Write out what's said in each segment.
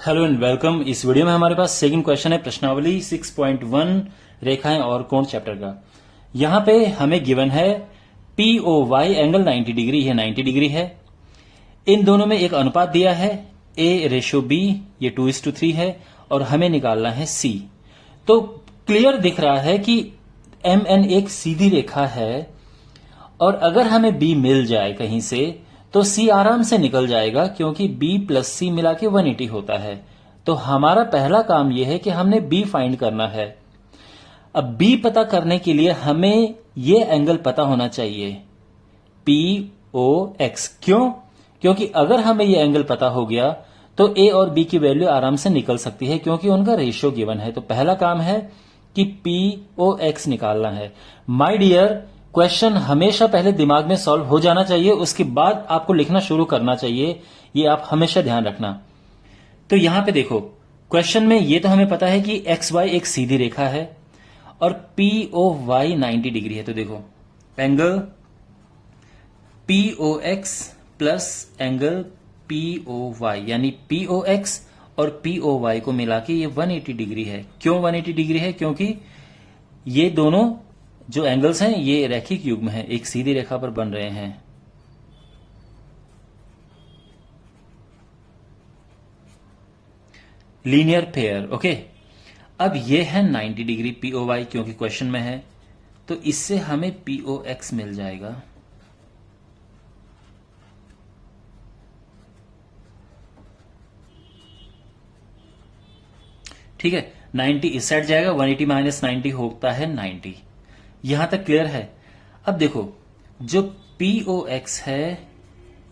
Hello and welcome. इस video में हमारे पास सेकंड क्वेश्चन है प्रश्नावली 6.1 रेखाएं और कोण चैप्टर का। यहां पे हमें गिवन है POY एंगल 90 डिग्री, ये 90 डिग्री है। इन दोनों में एक अनुपात दिया है A/B, ये 2:3 है और हमें निकालना है C। तो क्लियर दिख रहा है कि MN एक सीधी रेखा है और अगर हमें B मिल जाए कहीं से तो C आराम से निकल जाएगा क्योंकि B प्लस C मिला के 180 होता है। तो हमारा पहला काम यह है कि हमने B फाइंड करना है। अब B पता करने के लिए हमें यह एंगल पता होना चाहिए POX। क्यों? क्योंकि अगर हमें यह एंगल पता हो गया तो A और B की वैल्यू आराम से निकल सकती है क्योंकि उनका रेशियो गिवन है। तो पहला काम है कि POX निकालना है। माय डियर, क्वेश्चन हमेशा पहले दिमाग में सॉल्व हो जाना चाहिए, उसके बाद आपको लिखना शुरू करना चाहिए। ये आप हमेशा ध्यान रखना। तो यहां पे देखो, क्वेश्चन में ये तो हमें पता है कि XY एक सीधी रेखा है और POY 90 डिग्री है। तो देखो, angle POX plus angle POY यानी POX और POY को मिला के ये 180 डिग्री है। क्यों 180 डिग्री है? क्योंकि ये दोनों जो एंगल्स हैं ये रैखिक युग्म है, एक सीधी रेखा पर बन रहे हैं। Linear pair. ओके, अब ये है 90 डिग्री POY क्योंकि क्वेश्चन में है, तो इससे हमें POX मिल जाएगा। ठीक है, 90 इस साइड जाएगा, 180 माइनस 90 होता है 90। यहां तक क्लियर है। अब देखो, जो POX है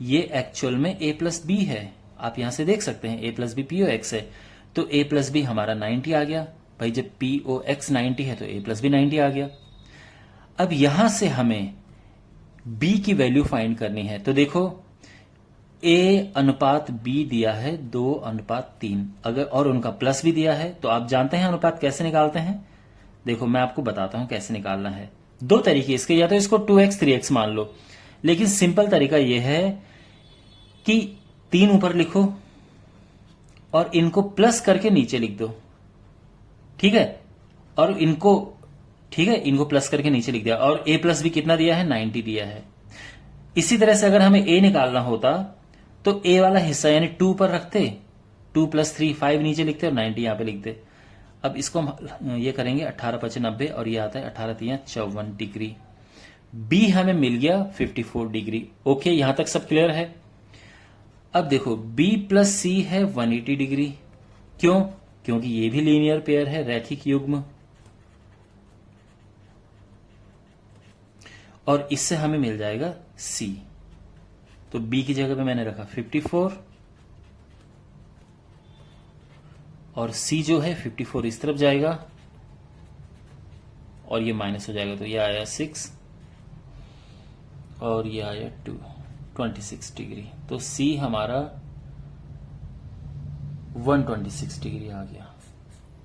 ये एक्चुअल में A प्लस B है। आप यहां से देख सकते हैं A प्लस B POX है, तो A प्लस B हमारा 90 आ गया। भाई जब POX 90 है तो A प्लस B 90 आ गया। अब यहां से हमें B की वैल्यू फाइंड करनी है। तो देखो, A अनुपात B दिया है 2:3, अगर और उनका प्लस भी दिया है तो आप जानते हैं अनुपात कैसे निकालते हैं। देखो मैं आपको बताता हूं कैसे निकालना है। दो तरीके इसके, या तो इसको 2x 3x मान लो, लेकिन सिंपल तरीका यह है कि 3 ऊपर लिखो और इनको प्लस करके नीचे लिख दो। ठीक है, और इनको प्लस करके नीचे लिख दिया। और A प्लस भी कितना दिया है? 90 दिया है। इसी तरह से अगर हमें A निकालना होता तो A वाला हिस्सा यानी 2 पर रखते, 2 + 3 5 नीचे लिखते और 90 यहां पे लिखते। अब इसको हम ये करेंगे 18×5 90 और ये आता है 18×3 54 डिग्री। B हमें मिल गया 54 डिग्री। ओके, यहां तक सब क्लियर है। अब देखो, B प्लस C है 180 डिग्री। क्यों? क्योंकि ये भी लीनियर पेयर है, रैखिक युग्म, और इससे हमें मिल जाएगा C। तो B की जगह पे मैंने रखा 54 और C जो है 54 इस तरफ जाएगा और ये माइनस हो जाएगा। तो ये आया 6 और ये आया 26 डिग्री। तो C हमारा 126 डिग्री आ गया।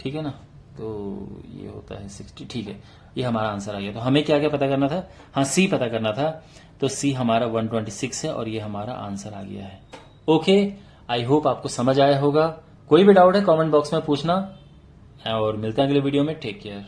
ठीक है ना, तो ये होता है 60। ठीक है, ये हमारा आंसर आ गया। तो हमें क्या क्या पता करना था? हाँ, C पता करना था। तो C हमारा 126 है और ये हमारा आंसर आ गया है। ओके, आई होप आपको समझ आया होगा। कोई भी डाउट है कमेंट बॉक्स में पूछना और मिलते हैं अगले वीडियो में। Take care.